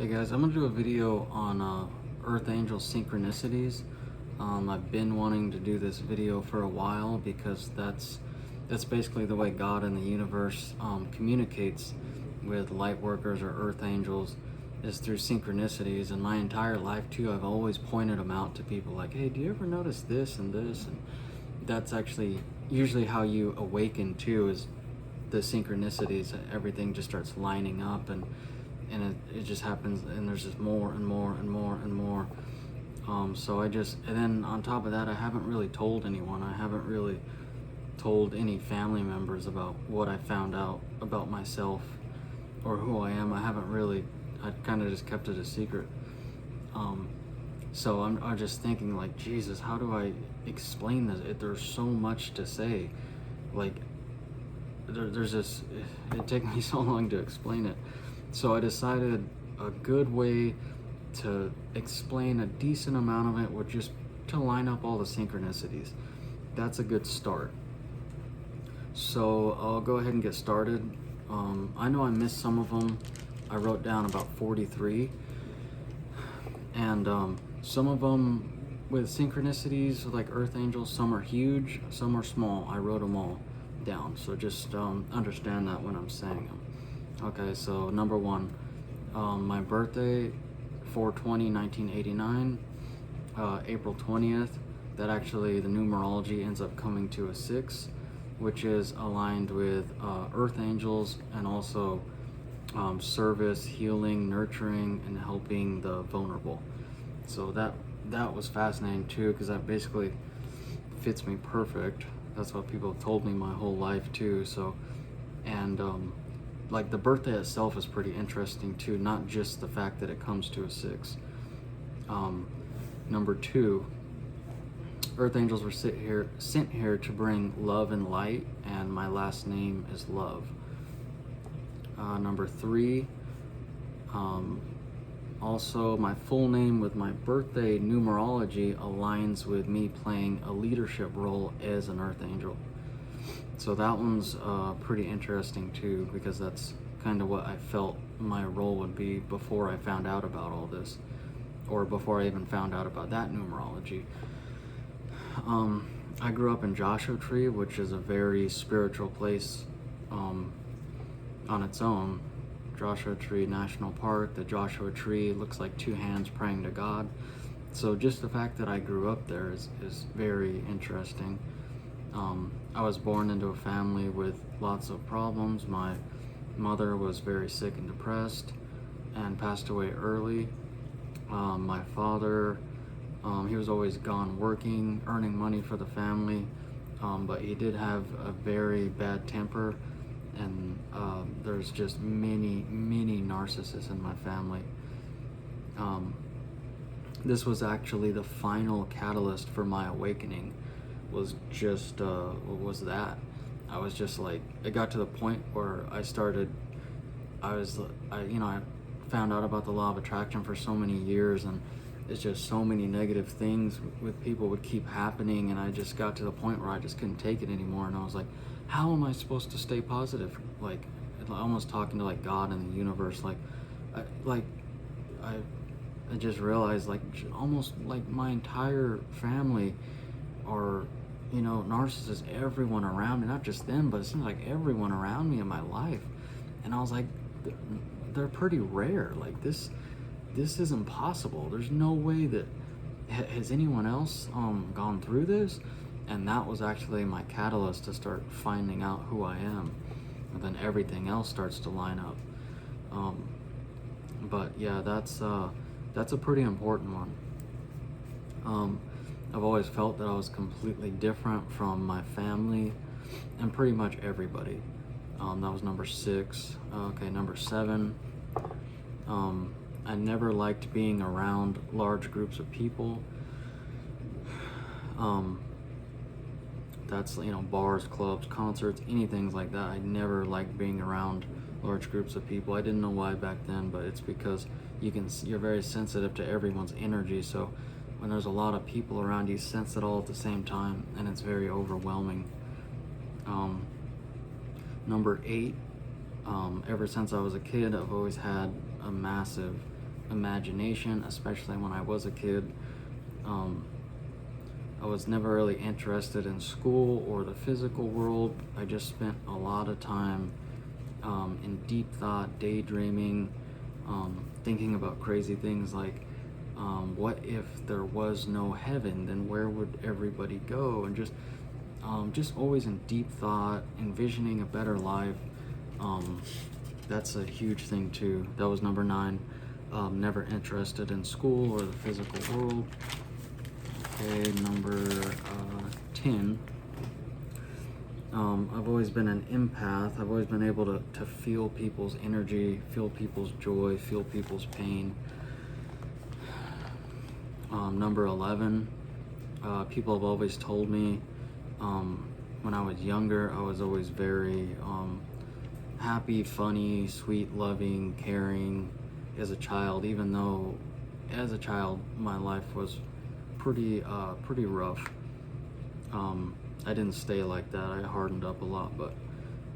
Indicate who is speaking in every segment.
Speaker 1: Hey guys, I'm gonna do a video on Earth Angel Synchronicities. I've been wanting to do this video for a while because that's basically the way God and the universe communicates with light workers or Earth Angels, is through synchronicities. And my entire life too, I've always pointed them out to people like, hey, do you ever notice this and this? And that's actually usually how you awaken too, is the synchronicities. Everything just starts lining up, and it just happens, and there's just more and more and more and more. And then on top of that, I haven't really told anyone. I haven't really told any family members about what I found out about myself or who I am. I kind of just kept it a secret. I'm just thinking like, Jesus, how do I explain this? There's so much to say. Like, it'd take me so long to explain it. So I decided a good way to explain a decent amount of it would just to line up all the synchronicities. That's a good start. So I'll go ahead and get started. I know I missed some of them. I wrote down about 43, and some of them with synchronicities like Earth Angels, some are huge, some are small. I wrote them all down, so just understand that when I'm saying them. Okay, so number one, my birthday, 4/20/1989, April 20th. That actually, the numerology ends up coming to a 6, which is aligned with Earth Angels, and also service, healing, nurturing, and helping the vulnerable. So that was fascinating too, because that basically fits me perfect. That's what people have told me my whole life too. So, and like the birthday itself is pretty interesting too, not just the fact that it comes to a 6. Number 2, Earth Angels were sent here to bring love and light, and my last name is Love. Number 3, also my full name with my birthday numerology aligns with me playing a leadership role as an Earth Angel. So that one's pretty interesting too, because that's kind of what I felt my role would be before I found out about all this, or before I even found out about that numerology. I grew up in Joshua Tree, which is a very spiritual place on its own. Joshua Tree National Park. The Joshua Tree looks like 2 hands praying to God. So just the fact that I grew up there is very interesting. I was born into a family with lots of problems. My mother was very sick and depressed and passed away early. My father, he was always gone working, earning money for the family, but he did have a very bad temper, and there's just many narcissists in my family. This was actually the final catalyst for my awakening. Was just that I was just like, it got to the point where I found out about the law of attraction for so many years, and it's just so many negative things with people would keep happening, and I just got to the point where I just couldn't take it anymore, and I was like, how am I supposed to stay positive? Like, almost talking to like God and the universe. I just realized, like, almost like my entire family are, narcissists. Everyone around me, not just them, but it seems like everyone around me in my life. And I was like, they're pretty rare. Like, this isn't possible. There's no way that, has anyone else gone through this? And that was actually my catalyst to start finding out who I am, and then everything else starts to line up. But yeah, that's a pretty important one. I've always felt that I was completely different from my family and pretty much everybody. That was number 6. Okay, number 7. I never liked being around large groups of people. That's, bars, clubs, concerts, anything like that. I never liked being around large groups of people. I didn't know why back then, but it's because you're very sensitive to everyone's energy. So when there's a lot of people around, you sense it all at the same time, and it's very overwhelming. Number 8, ever since I was a kid, I've always had a massive imagination, especially when I was a kid. I was never really interested in school or the physical world. I just spent a lot of time in deep thought, daydreaming, thinking about crazy things like, what if there was no heaven? Then where would everybody go? And just always in deep thought, envisioning a better life. That's a huge thing too. That was number 9. Never interested in school or the physical world. Okay, number 10. I've always been an empath. I've always been able to feel people's energy, feel people's joy, feel people's pain. Number 11. People have always told me when I was younger, I was always very happy, funny, sweet, loving, caring as a child, even though as a child my life was pretty rough. I didn't stay like that. I hardened up a lot, but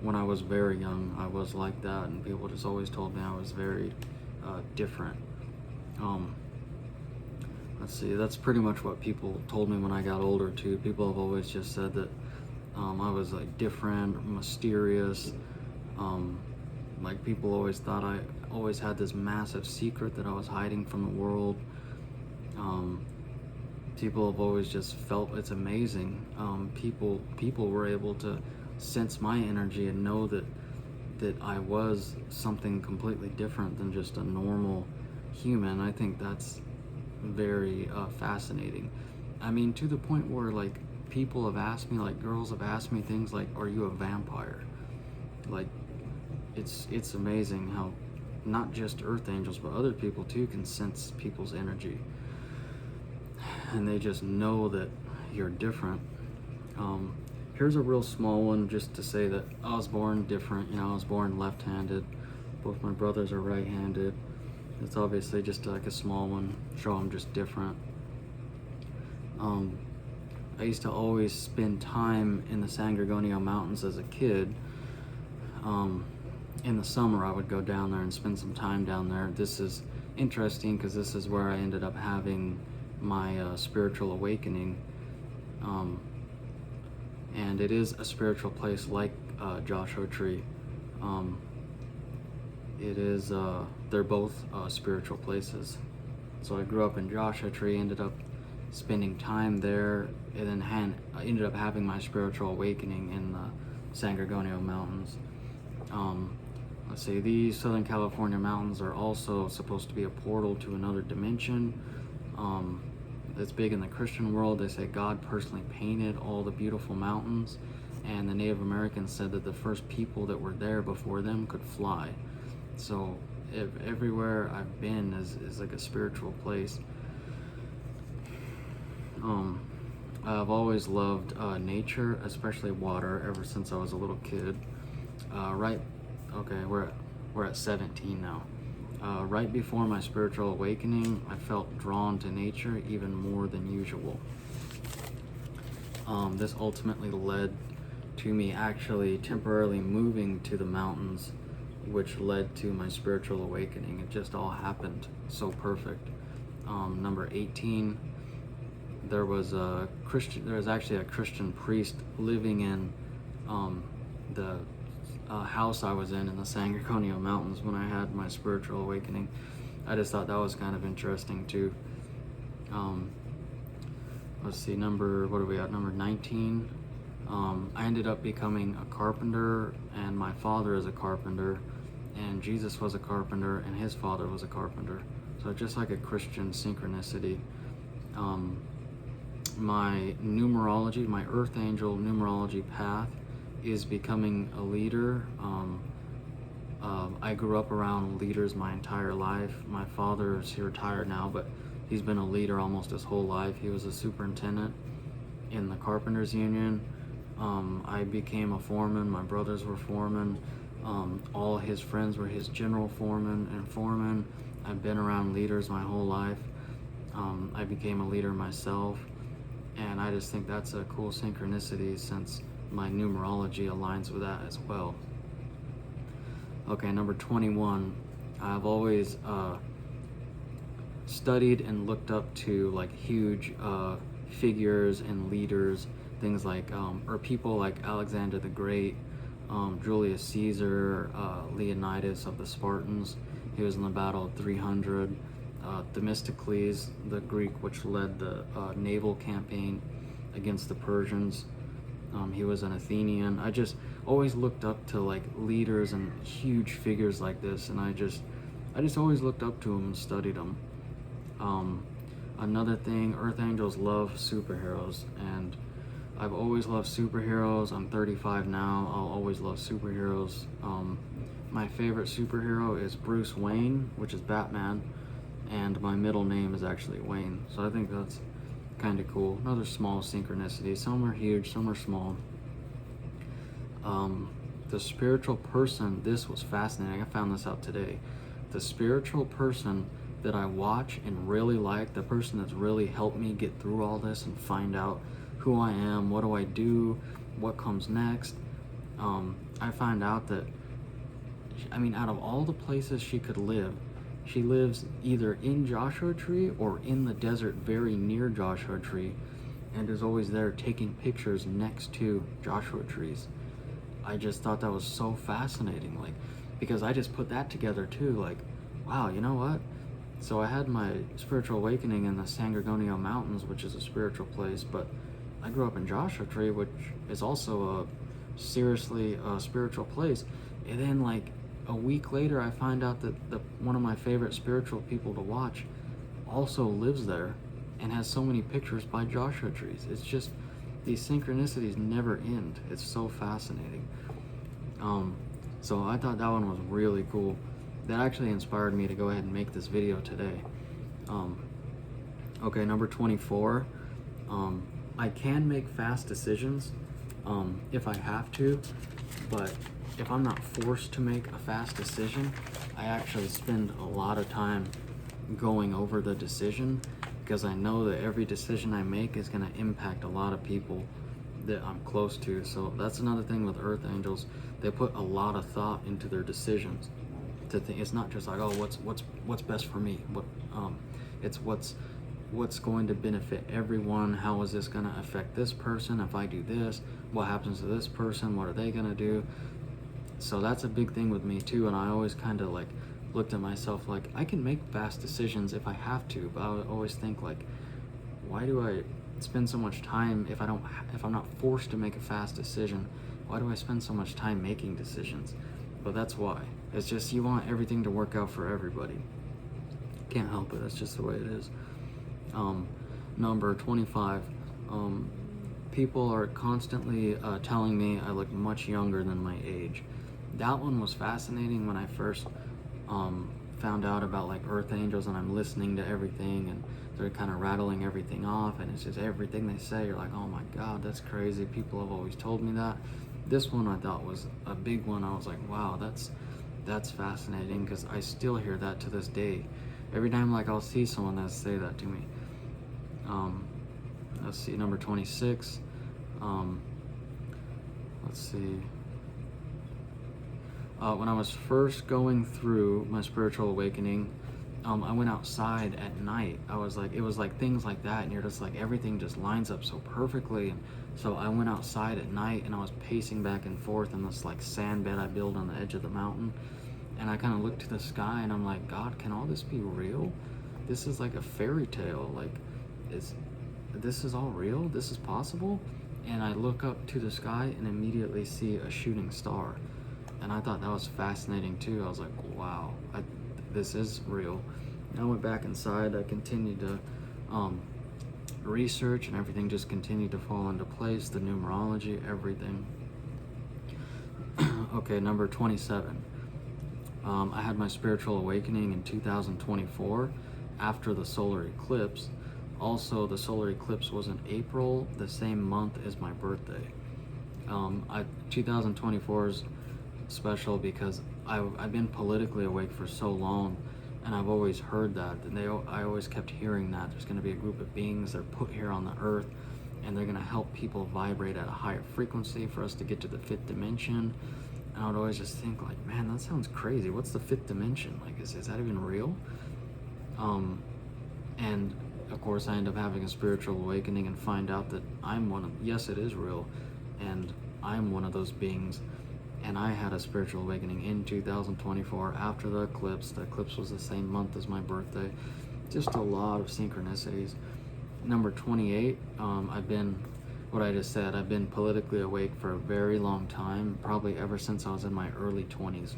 Speaker 1: when I was very young, I was like that, and people just always told me I was very different. Let's see, that's pretty much what people told me when I got older too. People have always just said that I was like different, mysterious. Like people always thought I always had this massive secret that I was hiding from the world. People have always just felt it's amazing. People were able to sense my energy and know that I was something completely different than just a normal human. I think that's very fascinating. I mean, to the point where like people have asked me, like girls have asked me things like, "Are you a vampire?" Like, it's amazing how not just earth angels but other people too can sense people's energy, and they just know that you're different. Here's a real small one just to say that I was born different. I was born left-handed. Both my brothers are right-handed. It's obviously just like a small one, show I'm just different. I used to always spend time in the San Gorgonio Mountains as a kid. In the summer I would go down there and spend some time down there. This is interesting because this is where I ended up having my spiritual awakening. And it is a spiritual place like Joshua Tree. It is, they're both spiritual places. So I grew up in Joshua Tree, ended up spending time there, and then I ended up having my spiritual awakening in the San Gorgonio Mountains. Let's see, these Southern California mountains are also supposed to be a portal to another dimension. It's big in the Christian world. They say God personally painted all the beautiful mountains, and the Native Americans said that the first people that were there before them could fly. So everywhere I've been is like a spiritual place. I've always loved nature, especially water, ever since I was a little kid. We're at 17 now. Right before my spiritual awakening, I felt drawn to nature even more than usual. This ultimately led to me actually temporarily moving to the mountains, which led to my spiritual awakening. It just all happened so perfect. Number 18, there was actually a Christian priest living in the house I was in the San Gorgonio Mountains when I had my spiritual awakening. I just thought that was kind of interesting too. Let's see, what are we at? Number 19. I ended up becoming a carpenter, and my father is a carpenter, and Jesus was a carpenter, and his father was a carpenter. So just like a Christian synchronicity. My numerology, my earth angel numerology path is becoming a leader. I grew up around leaders my entire life. My father's retired now, but he's been a leader almost his whole life. He was a superintendent in the Carpenters Union. I became a foreman. My brothers were foremen. All his friends were his general foreman and foreman. I've been around leaders my whole life. I became a leader myself, and I just think that's a cool synchronicity since my numerology aligns with that as well. Okay, number 21. I've always studied and looked up to like huge figures and leaders, things like or people like Alexander the Great, Julius Caesar, Leonidas of the Spartans. He was in the Battle of 300. Themistocles, the Greek, which led the naval campaign against the Persians. He was an Athenian. I just always looked up to like leaders and huge figures like this, and I just always looked up to them and studied them. Another thing, Earth Angels love superheroes, and I've always loved superheroes. I'm 35 now. I'll always love superheroes. My favorite superhero is Bruce Wayne, which is Batman, and my middle name is actually Wayne. So I think that's kind of cool. Another small synchronicity. Some are huge, some are small. The spiritual person, this was fascinating. I found this out today. The spiritual person that I watch and really like, the person that's really helped me get through all this and find out who I am, what do I do, what comes next. I find out that, I mean, out of all the places she could live, she lives either in Joshua Tree or in the desert very near Joshua Tree, and is always there taking pictures next to Joshua trees. I just thought that was so fascinating, like, because I just put that together too, like, wow, you know what? So I had my spiritual awakening in the San Gorgonio Mountains, which is a spiritual place, but I grew up in Joshua Tree, which is also a seriously spiritual place. And then like a week later, I find out that one of my favorite spiritual people to watch also lives there and has so many pictures by Joshua trees. It's just, these synchronicities never end. It's so fascinating. So I thought that one was really cool. That actually inspired me to go ahead and make this video today. Okay, number 24. I can make fast decisions if I have to, but if I'm not forced to make a fast decision, I actually spend a lot of time going over the decision, because I know that every decision I make is going to impact a lot of people that I'm close to. So that's another thing with Earth Angels. They put a lot of thought into their decisions. To think, it's not just like, oh, what's best for me. It's what's going to benefit everyone. How is this going to affect this person? If I do this, what happens to this person? What are they going to do? So that's a big thing with me too. And I always kind of like looked at myself like, I can make fast decisions if I have to, but I would always think like, why do I spend so much time if I'm not forced to make a fast decision? Why do I spend so much time making decisions? But that's why. It's just, you want everything to work out for everybody. Can't help it. That's just the way it is. Number 25. People are constantly telling me I look much younger than my age. That one was fascinating when I first found out about like Earth Angels, and I'm listening to everything and they're kind of rattling everything off, and it's just everything they say, you're like, oh my God, that's crazy. People have always told me that. This one I thought was a big one. I was like, wow, that's fascinating, because I still hear that to this day. Every time like I'll see someone that say that to me. Let's see, number 26. Let's see. When I was first going through my spiritual awakening, I went outside at night. It was like things like that, and you're just like, everything just lines up so perfectly. And so I went outside at night, and I was pacing back and forth in this like sand bed I built on the edge of the mountain. And I kind of looked to the sky, and I'm like, God, can all this be real? This is like a fairy tale. Like, this is all real? This is possible? And I look up to the sky and immediately see a shooting star. And I thought that was fascinating too. I was like, wow, this is real. And I went back inside. I continued to research, and everything just continued to fall into place. The numerology, everything. Okay, number 27. I had my spiritual awakening in 2024 after the solar eclipse. Also, the solar eclipse was in April, the same month as my birthday. 2024 is special because I've been politically awake for so long, and I've always heard that. And I always kept hearing that there's going to be a group of beings that are put here on the earth, and they're going to help people vibrate at a higher frequency for us to get to the 5th dimension. And I would always just think like, man, that sounds crazy. What's the 5th dimension? Like, is that even real? And of course, I end up having a spiritual awakening and find out that yes, it is real, and I'm one of those beings. And I had a spiritual awakening in 2024 after the eclipse. The eclipse was the same month as my birthday. Just a lot of synchronicities. Number 28, what I just said, I've been politically awake for a very long time, probably ever since I was in my early 20s.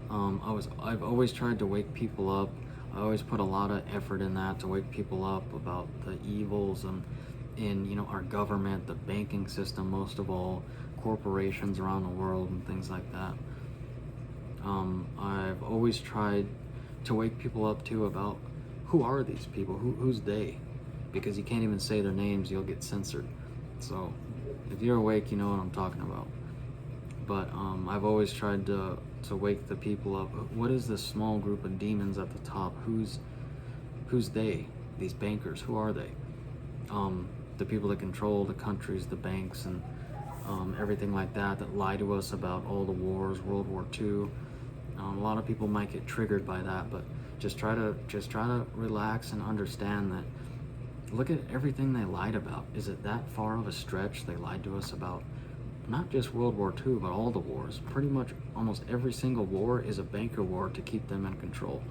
Speaker 1: I've always tried to wake people up. I always put a lot of effort in that to wake people up about the evils in our government, the banking system, most of all, corporations around the world and things like that. I've always tried to wake people up too about who are these people, who's they, because you can't even say their names, you'll get censored. So if you're awake, you know what I'm talking about. But I've always tried to wake the people up. What is this small group of demons at the top? Who's they? These bankers, who are they? The people that control the countries, the banks, and everything like that lie to us about all the wars, World War II. A lot of people might get triggered by that, but just try to relax and understand that. Look at everything they lied about. Is it that far of a stretch? They lied to us about not just World War II, but all the wars. Pretty much almost every single war is a banker war to keep them in control.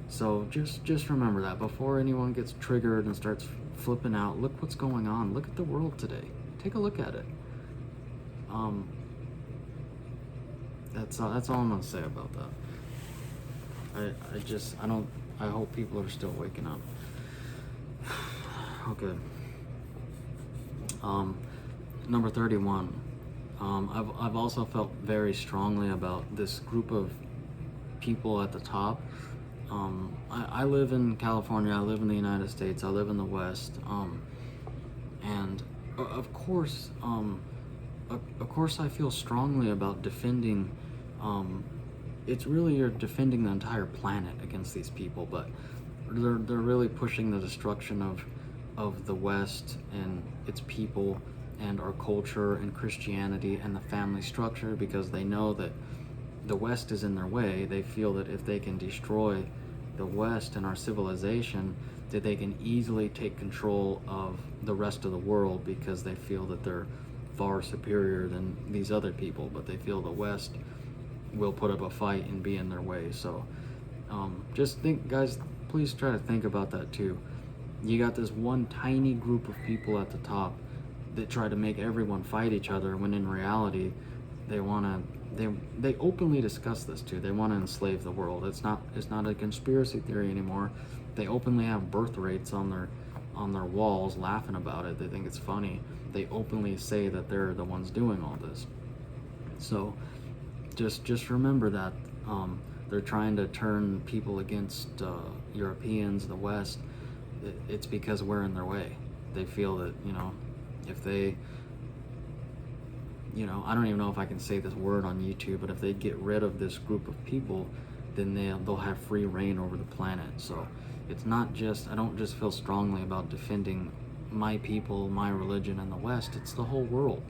Speaker 1: So just remember that before anyone gets triggered and starts flipping out. Look what's going on. Look at the world today. Take a look at it. That's all I'm gonna say about that. I hope people are still waking up. Okay. Number 31. I've also felt very strongly about this group of people at the top. I live in California. I live in the United States. I live in the West. And of course, I feel strongly about defending. It's really you're defending the entire planet against these people, but they're really pushing the destruction of the West and its people and our culture and Christianity and the family structure, because they know that the West is in their way. They feel that if they can destroy the West and our civilization, that they can easily take control of the rest of the world, because they feel that they're far superior than these other people, but they feel the West will put up a fight and be in their way. So just think, guys, please try to think about that too. You got this one tiny group of people at the top that try to make everyone fight each other, when in reality they openly discuss this too. They want to enslave the world. It's not a conspiracy theory anymore. They openly have birth rates on their walls, laughing about it. They think it's funny. They openly say that they're the ones doing all this. So just remember that they're trying to turn people against Europeans, the West. It's because we're in their way. They feel that, if they, I don't even know if I can say this word on YouTube, but if they get rid of this group of people, then they'll have free reign over the planet. So it's not just, I don't just feel strongly about defending my people, my religion, and the West. It's the whole world.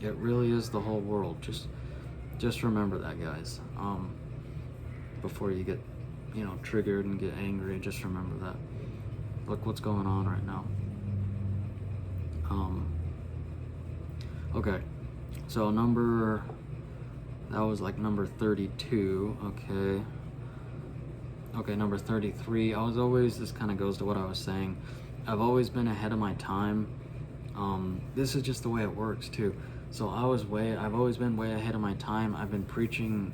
Speaker 1: It really is the whole world. Just remember that, guys. Before you get, triggered and get angry, just remember that. Look what's going on right now. Okay, so that was like number 32. Okay, number 33. This kind of goes to what I was saying. I've always been ahead of my time. This is just the way it works too. So I've always been way ahead of my time. I've been preaching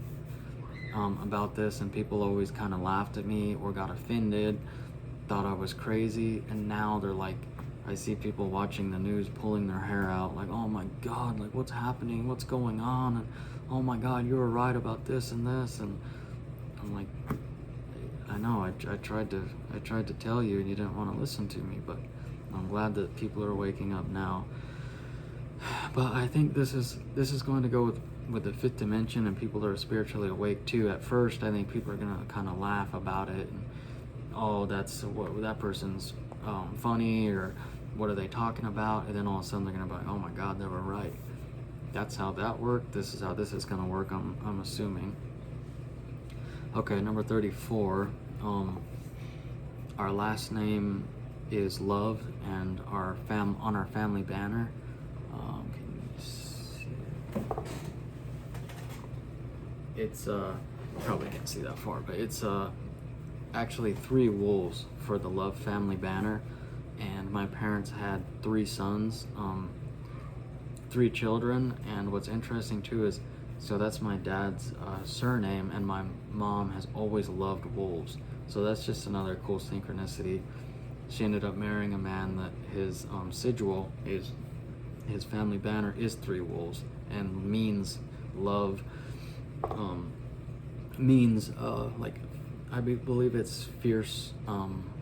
Speaker 1: about this, and people always kind of laughed at me or got offended, thought I was crazy, and now they're like, I see people watching the news pulling their hair out, like, oh my God, like what's happening, what's going on, and oh my God, you were right about this and this, and I'm like, I know, I tried to tell you, and you didn't want to listen to me, but I'm glad that people are waking up now. But I think this is going to go with the fifth dimension and people that are spiritually awake too. At first, I think people are gonna kind of laugh about it, and oh, that's what that person's funny, or what are they talking about? And then all of a sudden they're gonna be like, oh my God, they were right. That's how that worked. This is how this is gonna work. I'm assuming. Okay, number 34. Our last name is Love, and on our family banner. Can you see? It's probably can't see that far, but it's actually 3 wolves for the Love family banner. And my parents had 3 sons, 3 children. And what's interesting too is, so that's my dad's surname, and my mom has always loved wolves. So that's just another cool synchronicity. She ended up marrying a man that his sigil is, his family banner is 3 wolves, and means love. Means like, I believe it's fierce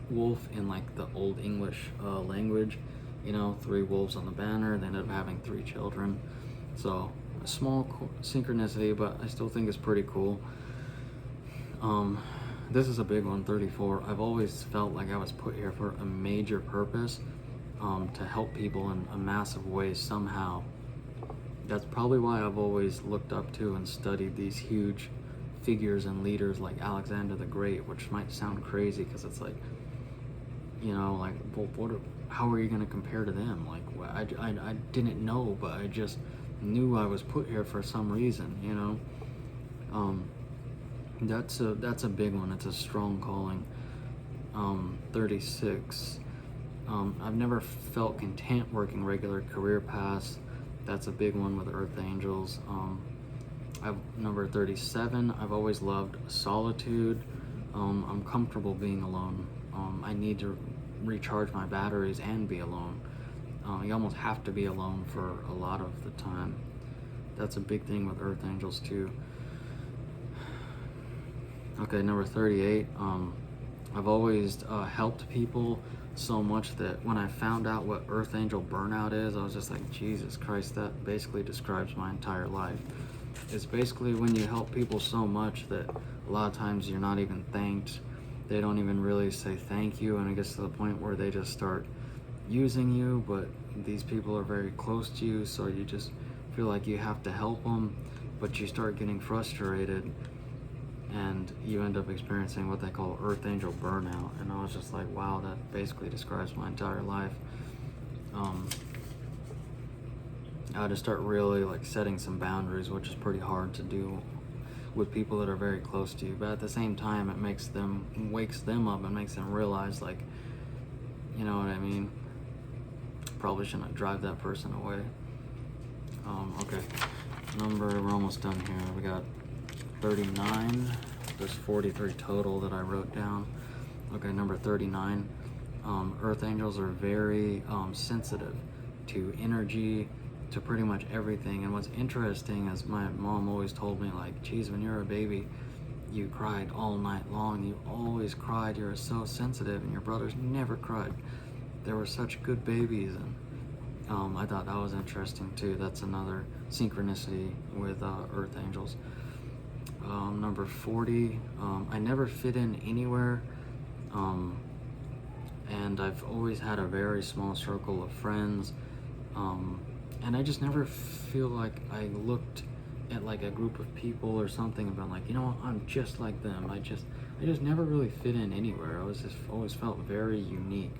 Speaker 1: wolf in like the old English language. 3 wolves on the banner. They ended up having 3 children. So a small synchronicity, but I still think it's pretty cool. This is a big one, 34. I've always felt like I was put here for a major purpose, to help people in a massive way somehow. That's probably why I've always looked up to and studied these huge figures and leaders like Alexander the Great, which might sound crazy because it's like, like, well, how are you going to compare to them? Like, I didn't know, but I just knew I was put here for some reason, That's a big one. It's a strong calling. 36. I've never felt content working regular career paths. That's a big one with Earth Angels. Number 37. I've always loved solitude. I'm comfortable being alone. I need to recharge my batteries and be alone. You almost have to be alone for a lot of the time. That's a big thing with Earth Angels too. Okay, number 38. I've always helped people so much that when I found out what Earth Angel burnout is, I was just like, Jesus Christ, that basically describes my entire life. It's basically when you help people so much that a lot of times you're not even thanked. They don't even really say thank you, and it gets to the point where they just start using you, but these people are very close to you, so you just feel like you have to help them, but you start getting frustrated, and you end up experiencing what they call Earth Angel burnout. And I was just like, wow, that basically describes my entire life. I had to start really like setting some boundaries, which is pretty hard to do with people that are very close to you, but at the same time it wakes them up and makes them realize, like, you know what I mean, probably shouldn't drive that person away. Okay, we're almost done here. We got 39. There's 43 total that I wrote down. Okay, number 39. Earth Angels are very sensitive to energy, to pretty much everything. And what's interesting is my mom always told me, like, geez, when you're a baby, you cried all night long. You always cried. You were so sensitive, and your brothers never cried. They were such good babies. And I thought that was interesting too. That's another synchronicity with Earth Angels. Number 40. I never fit in anywhere. And I've always had a very small circle of friends. And I just never feel like I looked at like a group of people or something and been like, you know what, I'm just like them. I just never really fit in anywhere. I was just always felt very unique.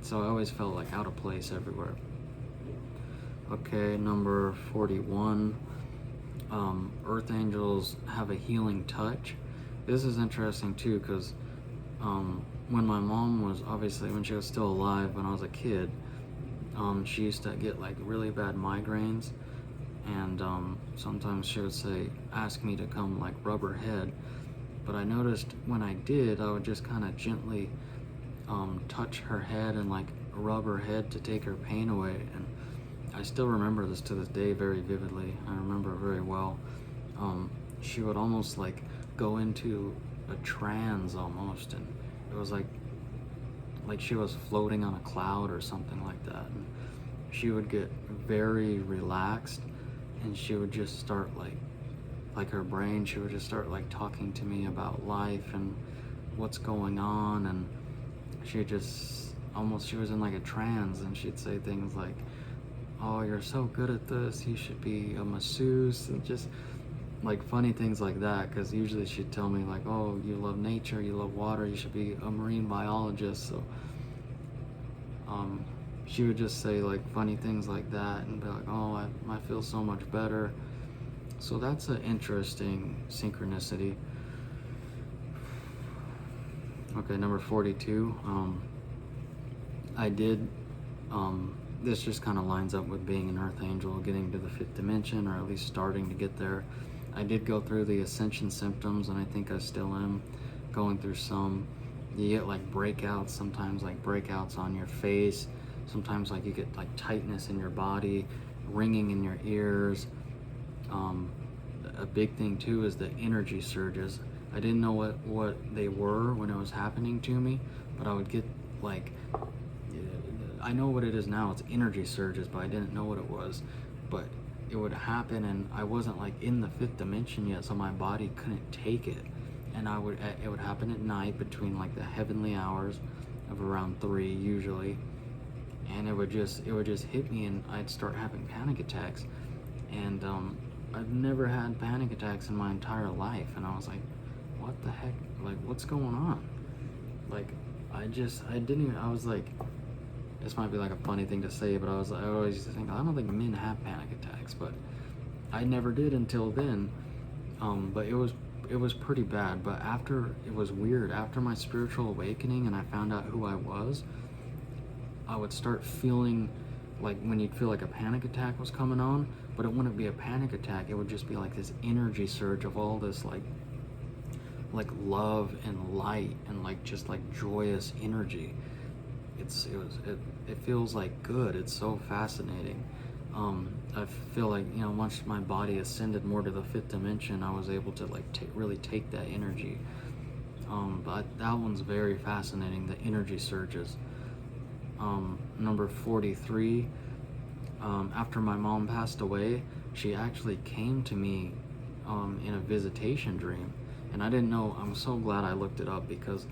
Speaker 1: So I always felt like out of place everywhere. Okay, number 41. Earth Angels have a healing touch. This is interesting too, because when my mom was, obviously when she was still alive, when I was a kid, she used to get like really bad migraines, and sometimes she would say, ask me to come like rub her head. But I noticed when I did, I would just kind of gently touch her head and like rub her head to take her pain away. And I still remember this to this day very vividly. I remember it very well. She would almost like go into a trance almost, and it was like she was floating on a cloud or something like that. And she would get very relaxed, and she would just start like her brain, she would just start like talking to me about life and what's going on. And she was in like a trance, and she'd say things like, oh, you're so good at this, you should be a masseuse. And just like funny things like that, because usually she'd tell me like, oh, you love nature, you love water, you should be a marine biologist. So um, she would just say like funny things like that and be like, oh, I feel so much better. So that's an interesting synchronicity. Okay, number 42. I did, this just kind of lines up with being an earth angel, getting to the fifth dimension, or at least starting to get there. I did go through the ascension symptoms, and I think I still am going through some. You get like breakouts, sometimes like breakouts on your face, sometimes like you get like tightness in your body, ringing in your ears. A big thing too is the energy surges. I didn't know what they were when it was happening to me, but I would get like, I know what it is now, it's energy surges, but I didn't know what it was. But it would happen, and I wasn't like in the fifth dimension yet, so my body couldn't take it. And it would happen at night between like the heavenly hours of around 3 usually, and it would just hit me, and I'd start having panic attacks. And I've never had panic attacks in my entire life, and I was like, what the heck, like what's going on? Like I didn't even, I was like, this might be like a funny thing to say, but I always think, I don't think men have panic attacks, but I never did until then. But it was pretty bad. But after, it was weird, after my spiritual awakening and I found out who I was, I would start feeling like when you'd feel like a panic attack was coming on, but it wouldn't be a panic attack, it would just be like this energy surge of all this like love and light and like just like joyous energy. It feels like good. It's so fascinating. I feel like, you know, once my body ascended more to the fifth dimension, I was able to like really take that energy. But that one's very fascinating, the energy surges. Number 43, after my mom passed away, she actually came to me in a visitation dream, and I didn't know. I'm so glad I looked it up, because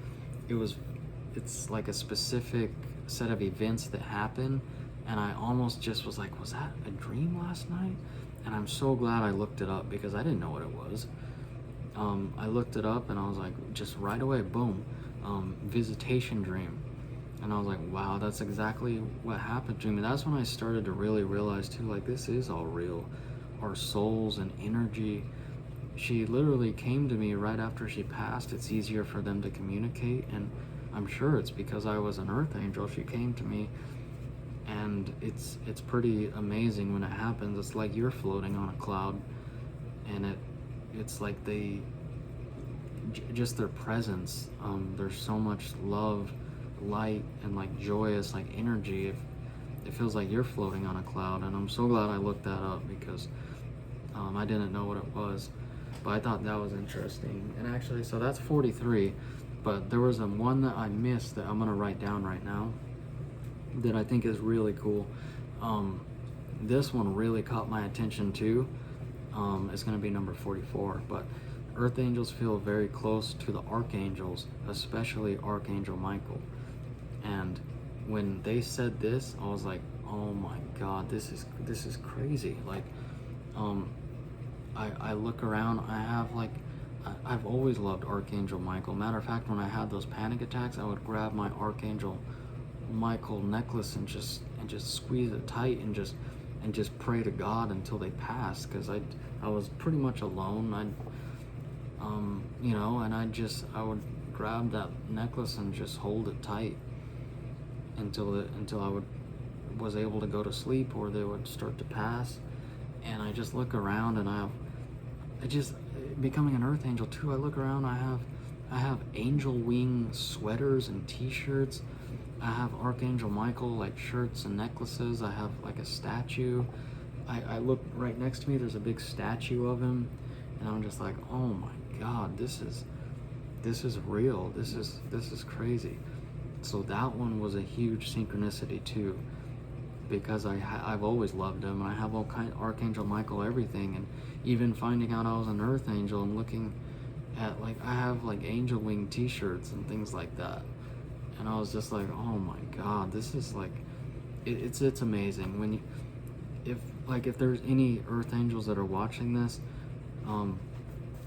Speaker 1: it's like a specific set of events that happen, and I almost just was like, was that a dream last night? And I'm so glad I looked it up, because I didn't know what it was. I looked it up and I was like, just right away, boom, visitation dream. And I was like, wow, that's exactly what happened to me. That's when I started to really realize too, like, this is all real. Our souls and energy. She literally came to me right after she passed. It's easier for them to communicate, and I'm sure it's because I was an earth angel. She came to me, and it's pretty amazing when it happens. It's like you're floating on a cloud, and it's like just their presence. There's so much love, light, and like joyous like energy. It feels like you're floating on a cloud, and I'm so glad I looked that up, because I didn't know what it was, but I thought that was interesting. And actually, so that's 43, but there was one that I missed that I'm gonna write down right now that I think is really cool. This one really caught my attention too. It's gonna be number 44, but earth angels feel very close to the archangels, especially Archangel Michael. And when they said this, I was like, oh my God, this is crazy. Like, I look around, I've always loved Archangel Michael. Matter of fact, when I had those panic attacks, I would grab my Archangel Michael necklace and just squeeze it tight and just pray to God until they passed, because I was pretty much alone. You know, and I would grab that necklace and just hold it tight until I was able to go to sleep, or they would start to pass. And I just look around, and becoming an earth angel too, I look around, I have angel wing sweaters and t-shirts. I have Archangel Michael like shirts and necklaces. I have like a statue. I look right next to me, there's a big statue of him, and I'm just like, oh my God, this is real. This is crazy. So that one was a huge synchronicity too, because I've always loved him, and I have all kind of Archangel Michael everything. And even finding out I was an earth angel and looking at, like, I have like angel wing t-shirts and things like that, and I was just like, oh my God, this is like, it's amazing. When if there's any earth angels that are watching this,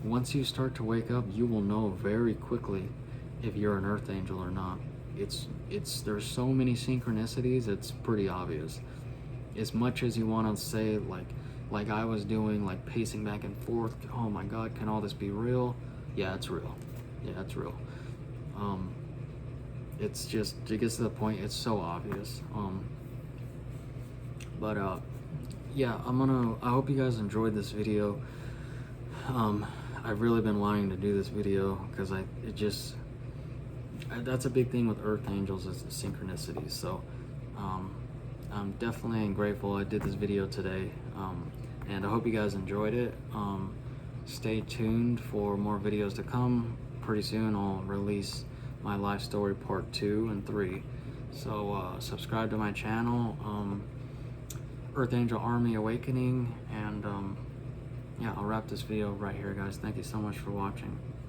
Speaker 1: Once you start to wake up, you will know very quickly if you're an earth angel or not. There's so many synchronicities, it's pretty obvious. As much as you want to say, like I was doing, like pacing back and forth, oh my god, can all this be real? Yeah, it's real. Yeah, it's real. It's just, it gets to the point, it's so obvious. Yeah, I hope you guys enjoyed this video. I've really been wanting to do this video because that's a big thing with earth angels, is the synchronicities. So I'm definitely grateful I did this video today, and I hope you guys enjoyed it. Stay tuned for more videos to come. Pretty soon I'll release my life story part 2 and 3, so subscribe to my channel, Earth Angel Army Awakening, and yeah, I'll wrap this video right here, guys. Thank you so much for watching.